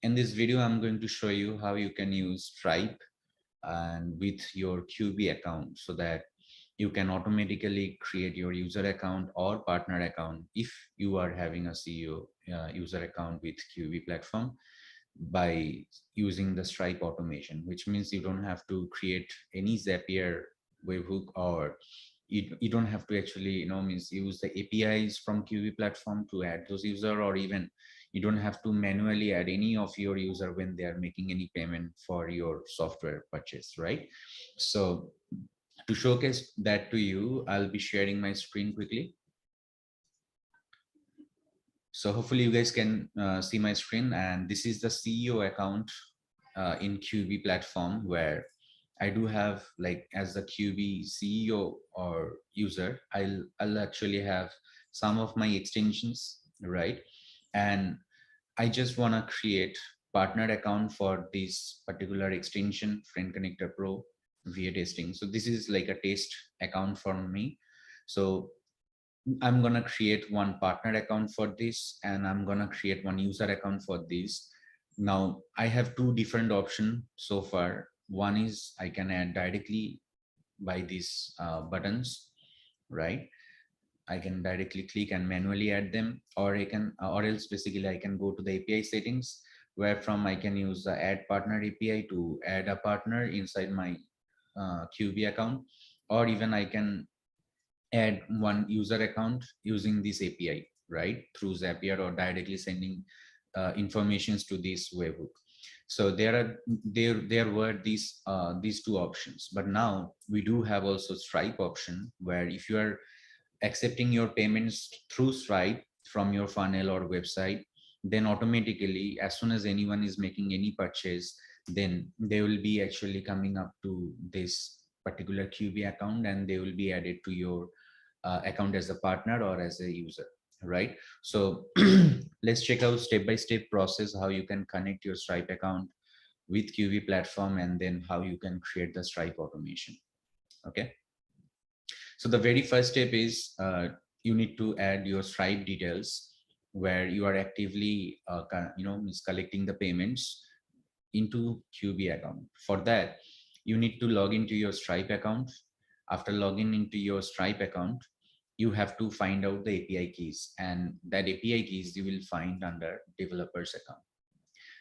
In this video, I'm going to show you how you can use Stripe and with your Kyubi account so that you can automatically create your user account or partner account if you are having a CEO user account with Kyubi platform by using the Stripe automation, which means you don't have to create any Zapier webhook, or you don't have to actually means use the APIs from QB platform to add those user, or even you don't have to manually add any of your user when they are making any payment for your software purchase, right? So to showcase that to you, I'll be sharing my screen quickly. So hopefully you guys can see my screen, and this is the CEO account in QB platform, where I do have, like, as the QB CEO or user, I'll actually have some of my extensions, right? And I just want to create partner account for this particular extension, Friend Connector Pro via testing. So this is like a test account for me. So I'm going to create one partner account for this, and I'm going to create one user account for this. Now I have two different options so far. One is I can add directly by these buttons, right? I can directly click and manually add them, or I can, or else basically I can go to the API settings, where from I can use the add partner API to add a partner inside my QB account, or even I can add one user account using this API, right, through Zapier, or directly sending informations to this webhook. So there were these two options, but now we do have also Stripe option, where if you are accepting your payments through Stripe from your funnel or website, then automatically, as soon as anyone is making any purchase, then they will be actually coming up to this particular QB account, and they will be added to your account as a partner or as a user, right? So let's check out step-by-step process how you can connect your Stripe account with QB platform, and then how you can create the Stripe automation. Okay, so the very first step is you need to add your Stripe details, where you are actively is collecting the payments into QB account. For that, you need to log into your Stripe account. After logging into your Stripe account, you have to find out the API keys, and that API keys you will find under developers account.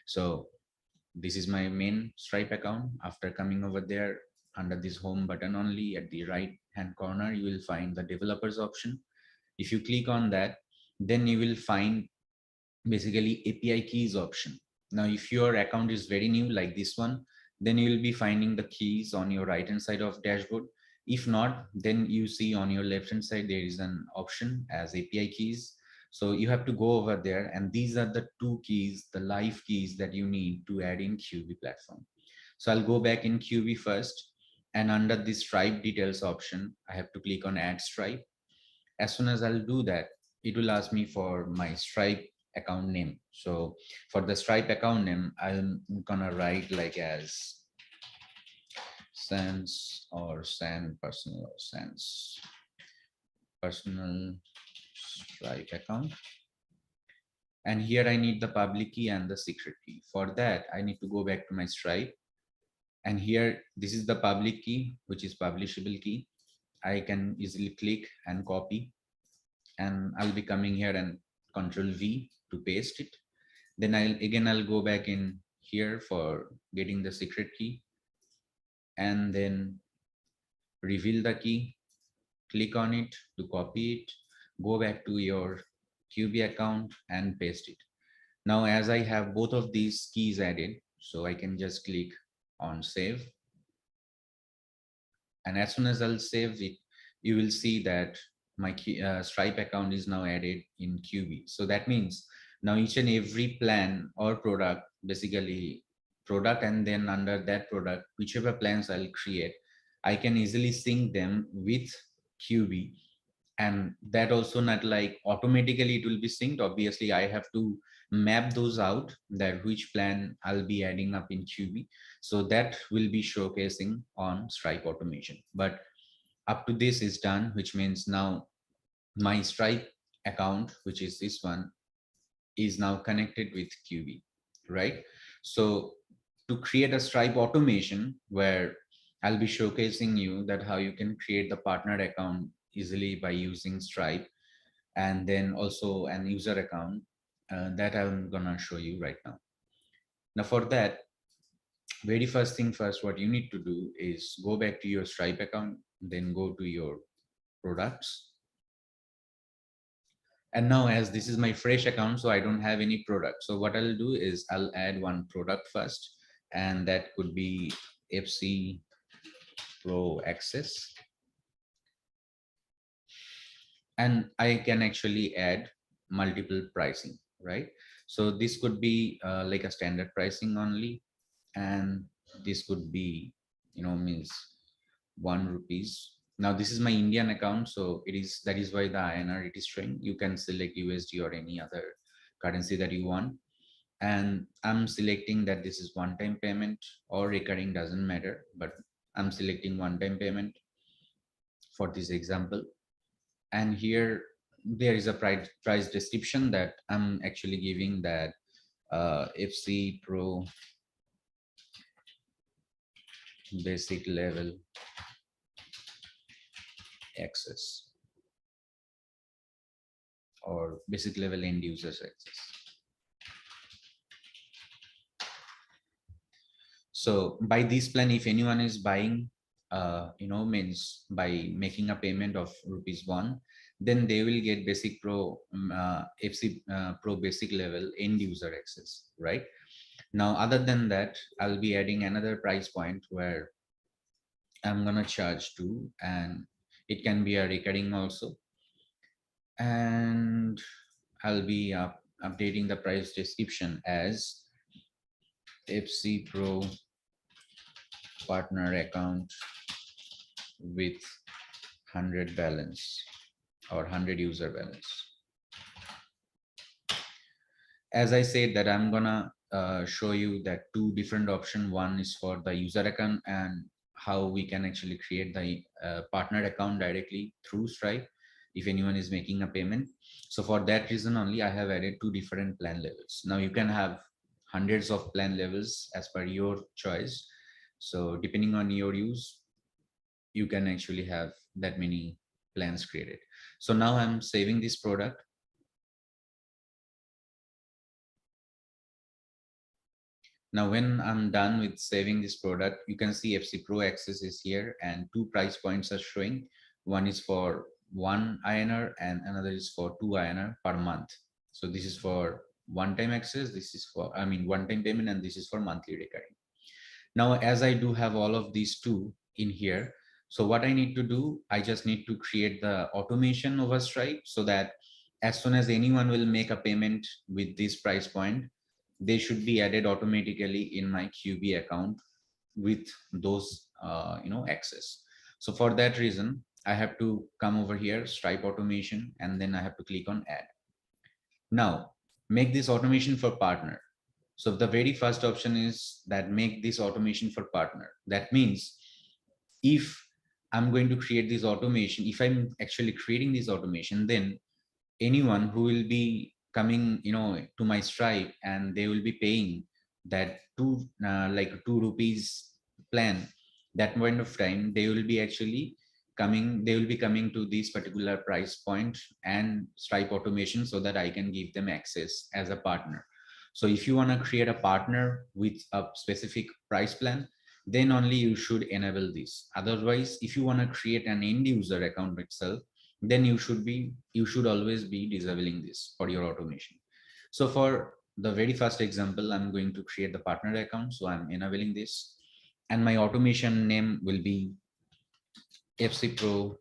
So this is my main Stripe account. After coming over there, under this home button only at the right hand corner, you will find the developers option. If you click on that, then you will find basically API keys option. Now, if your account is very new like this one, then you will be finding the keys on your right hand side of dashboard. If not, then you see on your left hand side there is an option as API keys. So you have to go over there, and these are the two keys, the live keys that you need to add in QB platform. So I'll go back in QB first, and under this Stripe details option, I have to click on add Stripe. As soon as I'll do that, it will ask me for my Stripe account name. So for the Stripe account name, I'm gonna write like as Sans or San personal or Sans personal Stripe account. And here I need the public key and the secret key. For that, I need to go back to my Stripe. And here, this is the public key, which is publishable key. I can easily click and copy, and I'll be coming here and Control V to paste it. Then I'll go back in here for getting the secret key, and then reveal the key, click on it to copy it, go back to your QB account and paste it. Now, as I have both of these keys added, so I can just click on save. And as soon as I'll save it, you will see that my Stripe account is now added in QB. So that means now each and every plan or product, basically product, and then under that product, whichever plans I'll create, I can easily sync them with QB. And that also not like automatically it will be synced. Obviously, I have to map those out, that which plan I'll be adding up in QB. So that will be showcasing on Stripe automation. But up to this is done, which means now my Stripe account, which is this one, is now connected with QB, right? So to create a Stripe automation where I'll be showcasing you that how you can create the partner account easily by using Stripe, and then also an user account that I'm gonna show you right now. Now for that, very first thing first, what you need to do is go back to your Stripe account, then go to your products. And now as this is my fresh account, so I don't have any product. So what I'll do is I'll add one product first, and that could be FC Pro Access. And I can actually add multiple pricing, right? So this could be like a standard pricing only, and this could be, means 1 rupees. Now this is my Indian account, so it is, that is why the INR it is showing. You can select USD or any other currency that you want. And I'm selecting that this is one-time payment or recurring, doesn't matter, but I'm selecting one-time payment for this example. And here there is a price description that I'm actually giving, that FC Pro basic level access or basic level end users access. So by this plan, if anyone is buying, means by making a payment of rupees 1, then they will get basic pro FC Pro basic level end user access, right? Now, other than that, I'll be adding another price point where I'm gonna charge 2, and it can be a recurring also. And I'll be updating the price description as FC Pro partner account with 100 balance or 100 user balance. As I said that I'm gonna show you that 2 different options. One is for the user account and how we can actually create the partner account directly through Stripe if anyone is making a payment. So for that reason only, I have added 2 different plan levels. Now you can have hundreds of plan levels as per your choice. So depending on your use, you can actually have that many plans created. So now I'm saving this product. Now, when I'm done with saving this product, you can see FC Pro Access is here and 2 price points are showing. One is for 1 INR and another is for 2 INR per month. So this is for one-time access. This is for, one-time payment, and this is for monthly recurring. Now, as I do have all of these 2 in here, so what I need to do, I just need to create the automation over Stripe so that as soon as anyone will make a payment with this price point, they should be added automatically in my Kyubi account with those access. So for that reason, I have to come over here, Stripe automation, and then I have to click on add. Now make this automation for partner. So the very first option is that make this automation for partner. That means if I'm going to create this automation, if I'm actually creating this automation, then anyone who will be coming to my Stripe and they will be paying that 2 rupees plan, that point of time they will be actually coming to this particular price point and Stripe automation, so that I can give them access as a partner. So if you want to create a partner with a specific price plan, then only you should enable this. Otherwise, if you want to create an end user account itself, then you should always be disabling this for your automation. So for the very first example, I'm going to create the partner account. So I'm enabling this, and my automation name will be FC Pro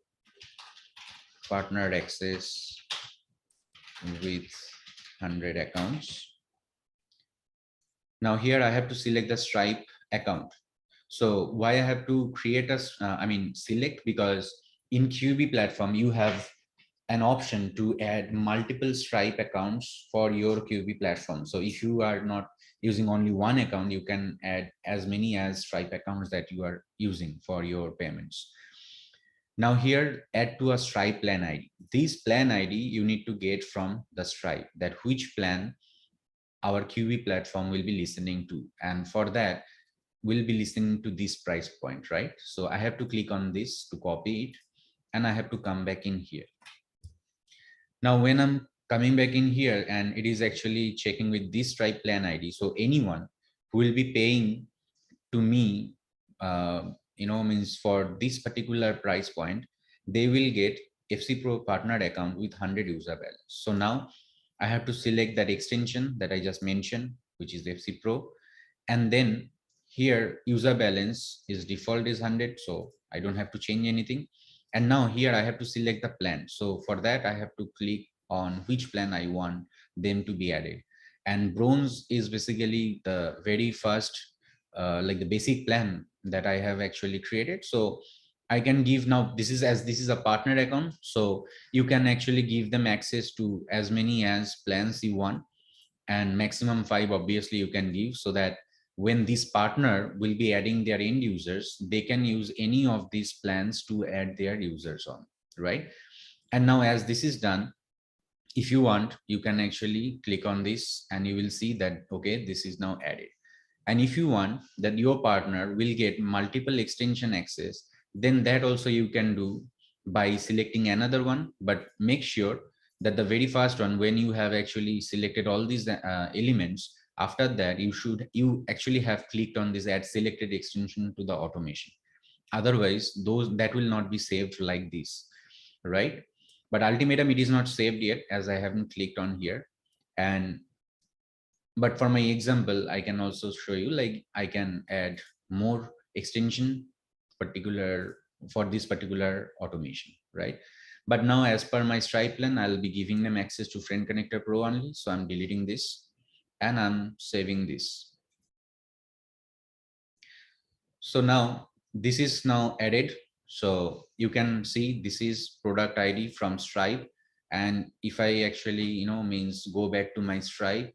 partner access with 100 accounts. Now here I have to select the Stripe account. So why I have to create a select, because in Kyubi platform you have an option to add multiple Stripe accounts for your Kyubi platform. So if you are not using only one account, you can add as many as Stripe accounts that you are using for your payments. Now here, add to a Stripe plan ID. This plan ID you need to get from the Stripe, that which plan our QB platform will be listening to. And for that, we'll be listening to this price point, right? So I have to click on this to copy it, and I have to come back in here. Now, when I'm coming back in here, and it is actually checking with this Stripe plan ID. So anyone who will be paying to me, means for this particular price point, they will get FC Pro partnered account with 100 user balance. So now I have to select that extension that I just mentioned, which is FC Pro. And then here user balance is default is 100. So I don't have to change anything. And now here I have to select the plan. So for that, I have to click on which plan I want them to be added. And bronze is basically the very first, like the basic plan that I have actually created. So I can give now, this is a partner account. So you can actually give them access to as many as plans you want, and maximum 5 obviously you can give, so that when this partner will be adding their end users, they can use any of these plans to add their users on, right? And now as this is done, if you want, you can actually click on this and you will see that, okay, this is now added. And if you want that your partner will get multiple extension access, then that also you can do by selecting another one. But make sure that the very first one, when you have actually selected all these elements, after that you actually have clicked on this add selected extension to the automation. Otherwise those that will not be saved like this, right? But ultimatum, it is not saved yet as I haven't clicked on here. And but for my example, I can also show you, like I can add more extension particular for this particular automation, right? But now as per my Stripe plan, I'll be giving them access to Friend Connector Pro only. So I'm deleting this and I'm saving this. So now this is now added. So you can see this is product ID from Stripe. And if I actually, means go back to my Stripe,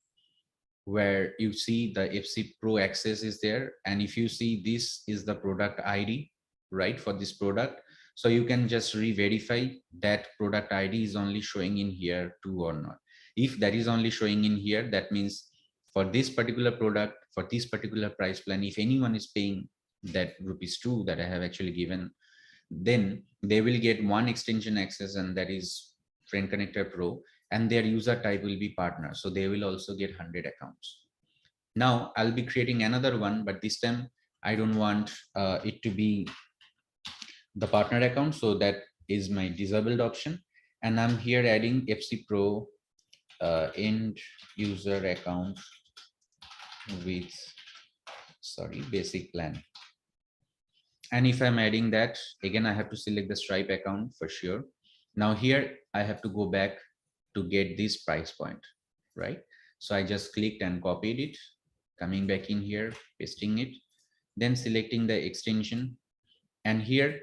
where you see the FC Pro access is there. And if you see this is the product ID, right, for this product. So you can just re-verify that product ID is only showing in here too or not. If that is only showing in here, that means for this particular product, for this particular price plan, if anyone is paying that rupees 2 that I have actually given, then they will get one extension access, and that is Friend Connector Pro, and their user type will be partner. So they will also get 100 accounts. Now I'll be creating another one, but this time I don't want it to be the partner account. So that is my disabled option. And I'm here adding FC Pro end user account with, basic plan. And if I'm adding that, again, I have to select the Stripe account for sure. Now here I have to go back to get this price point, right? So I just clicked and copied it, coming back in here, pasting it, then selecting the extension. And here,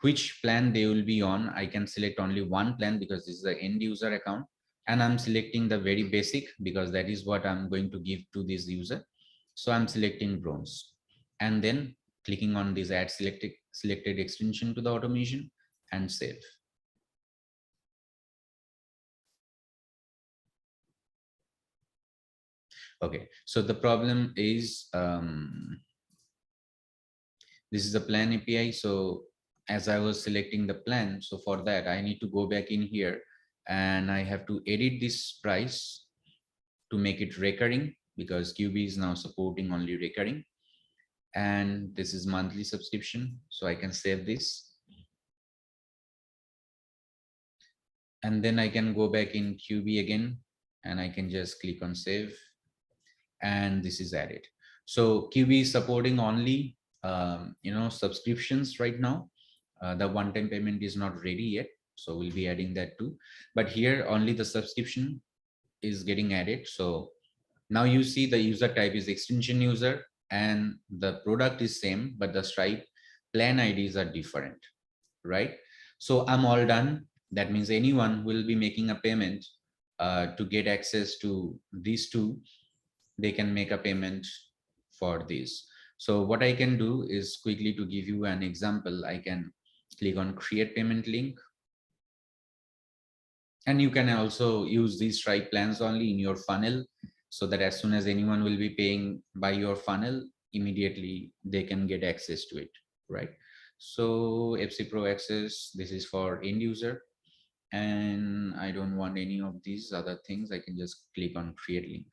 which plan they will be on, I can select only one plan because this is the end user account. And I'm selecting the very basic because that is what I'm going to give to this user. So I'm selecting bronze and then clicking on this add selected extension to the automation and save. Okay, so the problem is this is the plan API. So as I was selecting the plan, so for that I need to go back in here and I have to edit this price to make it recurring, because Kyubi is now supporting only recurring. And this is monthly subscription. So I can save this. And then I can go back in Kyubi again and I can just click on save. And this is added. So Kyubi is supporting only subscriptions right now. The one-time payment is not ready yet, so we'll be adding that too. But here only the subscription is getting added. So now you see the user type is extension user and the product is same, but the Stripe plan IDs are different, right? So I'm all done. That means anyone will be making a payment to get access to these two, they can make a payment for this. So what I can do is, quickly to give you an example, I can click on create payment link. And you can also use these Stripe plans only in your funnel. so that as soon as anyone will be paying by your funnel, immediately they can get access to it, right? So FC Pro Access, this is for end user, and I don't want any of these other things. I can just click on create link.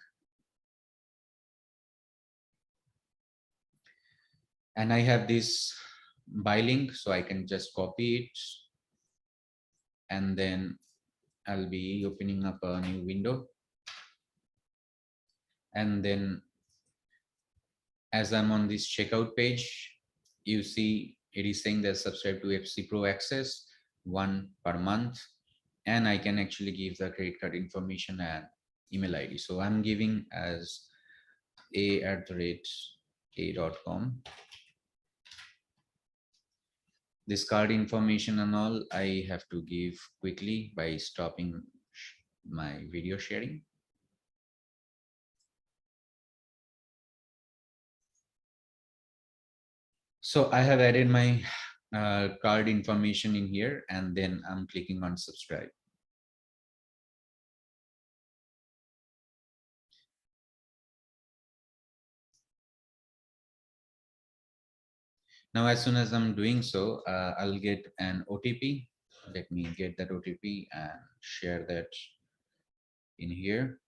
And I have this buy link, so I can just copy it, and then I'll be opening up a new window. And then as I'm on this checkout page, you see it is saying that subscribe to FC Pro Access, 1 per month, and I can actually give the credit card information and email ID. So I'm giving as a@a.com. This card information and all I have to give quickly by stopping my video sharing. So I have added my card information in here, and then I'm clicking on subscribe. Now, as soon as I'm doing so, I'll get an OTP. Let me get that OTP and share that in here.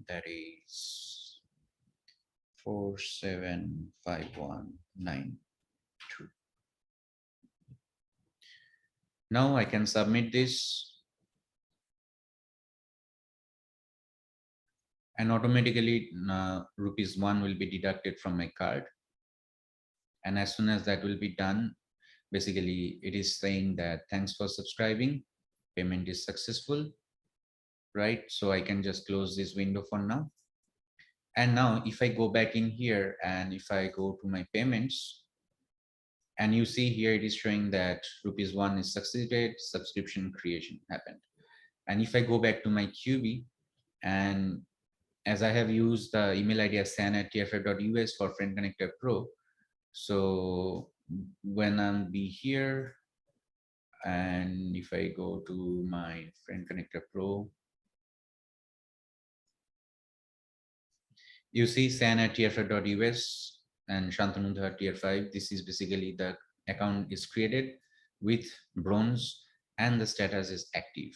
That is 475192. Now I can submit this, and automatically ₹1 will be deducted from my card. And as soon as that will be done, basically it is saying that thanks for subscribing, payment is successful, right? So I can just close this window for now. And now if I go back in here and if I go to my payments, and you see here it is showing that ₹1 is succeeded, subscription creation happened. And if I go back to my Kyubi, and as I have used the email ID as san@tff.us for Friend Connector Pro, so when I'll be here, and if I go to my Friend Connector Pro, you see san@tff.us and Santanu tier 5. This is basically the account is created with bronze and the status is active,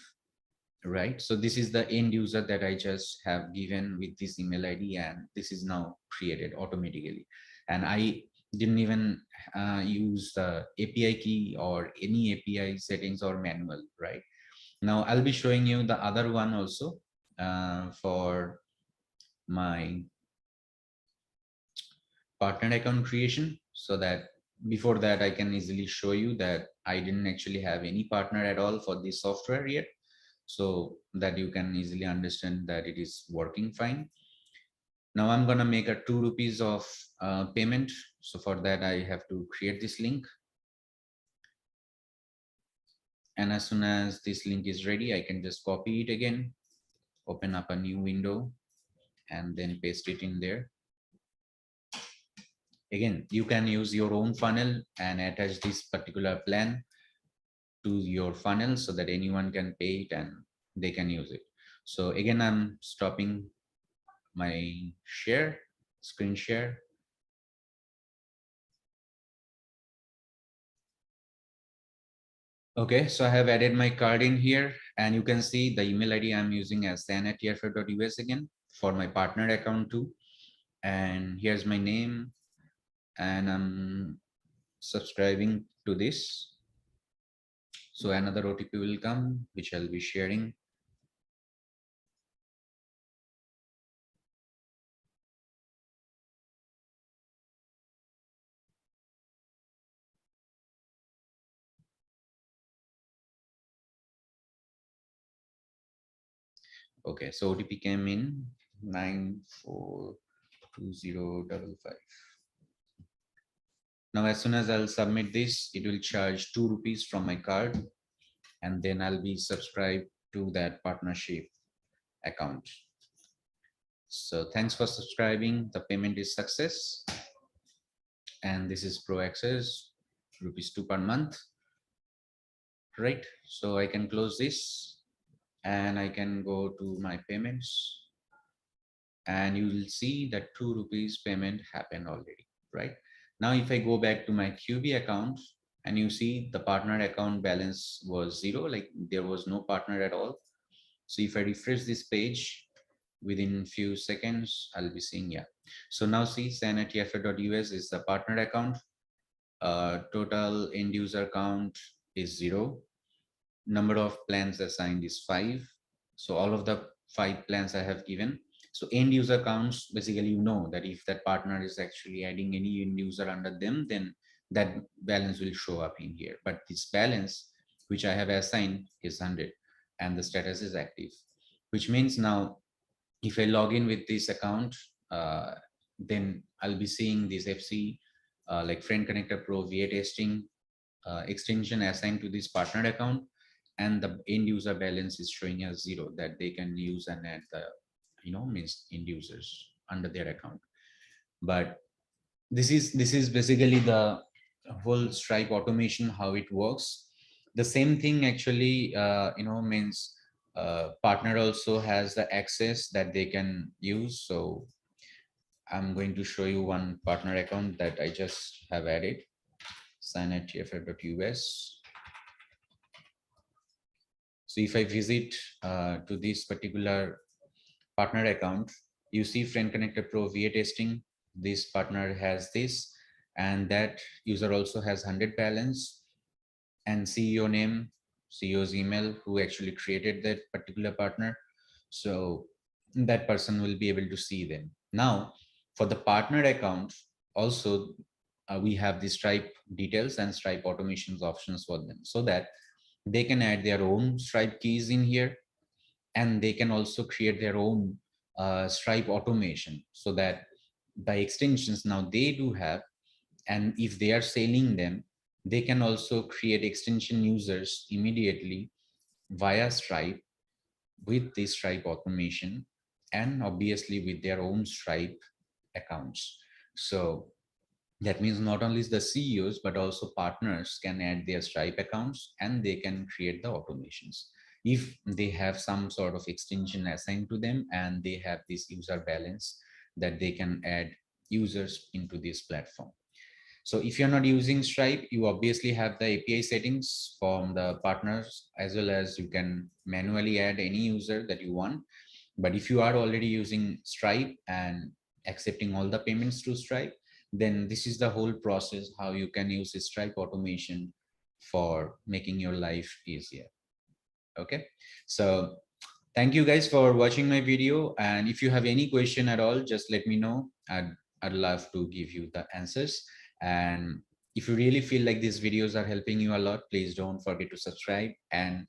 right? So this is the end user that I just have given with this email ID, and this is now created automatically. And I didn't even use the API key or any API settings or manual, right? Now I'll be showing you the other one also for my partner account creation, so that before that I can easily show you that I didn't actually have any partner at all for this software yet, so that you can easily understand that it is working fine. Now I'm gonna make a ₹2 of payment. So for that I have to create this link, and as soon as this link is ready, I can just copy it again, open up a new window, and then paste it in there. Again, you can use your own funnel and attach this particular plan to your funnel so that anyone can pay it and they can use it. So again, I'm stopping my screen share. Okay, so I have added my card in here, and you can see the email ID I'm using as san@tff.us again for my partner account too. And here's my name, and I'm subscribing to this. So another OTP will come, which I'll be sharing. Okay, so OTP came in 942055. Now, as soon as I'll submit this, it will charge ₹2 from my card, and then I'll be subscribed to that partnership account. So thanks for subscribing. The payment is success. And this is Pro Access, ₹2 per month. Right. So I can close this and I can go to my payments. and you will see that 2 rupees payment happened already, right? Now, if I go back to my Kyubi account and you see the partner account balance was 0, like there was no partner at all. So if I refresh this page within few seconds, I'll be seeing, yeah. So now see sanitfa.us is the partner account. Total end user count is 0. Number of plans assigned is 5. So all of the 5 plans I have given. So end user counts, basically, you know that if that partner is actually adding any end user under them, then that balance will show up in here. But this balance, which I have assigned, is 100 and the status is active, which means now if I log in with this account, then I'll be seeing this FC, like Friend Connector Pro VA testing extension assigned to this partner account, and the end user balance is showing as 0, that they can use and add the means end users under their account. But this is basically the whole Stripe automation, how it works. The same thing actually means partner also has the access that they can use. So I'm going to show you one partner account that I just have added, sign at tff.us. So if I visit to this particular partner account, you see Friend Connector Pro VA testing. This partner has this, and that user also has 100 balance, and CEO name, CEO's email, who actually created that particular partner. So that person will be able to see them. Now, for the partner account, also we have the Stripe details and Stripe automations options for them, so that they can add their own Stripe keys in here, and they can also create their own Stripe automation, so that the extensions now they do have, and if they are selling them, they can also create extension users immediately via Stripe with this Stripe automation, and obviously with their own Stripe accounts. So that means not only the CEOs, but also partners can add their Stripe accounts and they can create the automations. If they have some sort of extension assigned to them and they have this user balance, that they can add users into this platform. So if you're not using Stripe, you obviously have the API settings from the partners, as well as you can manually add any user that you want. But if you are already using Stripe and accepting all the payments through Stripe, then this is the whole process how you can use Stripe automation for making your life easier. Okay, so thank you guys for watching my video, and if you have any question at all, just let me know. I'd love to give you the answers. And if you really feel like these videos are helping you a lot, please don't forget to subscribe and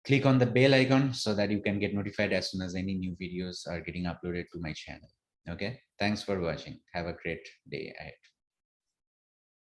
click on the bell icon so that you can get notified as soon as any new videos are getting uploaded to my channel. Okay, thanks for watching. Have a great day ahead.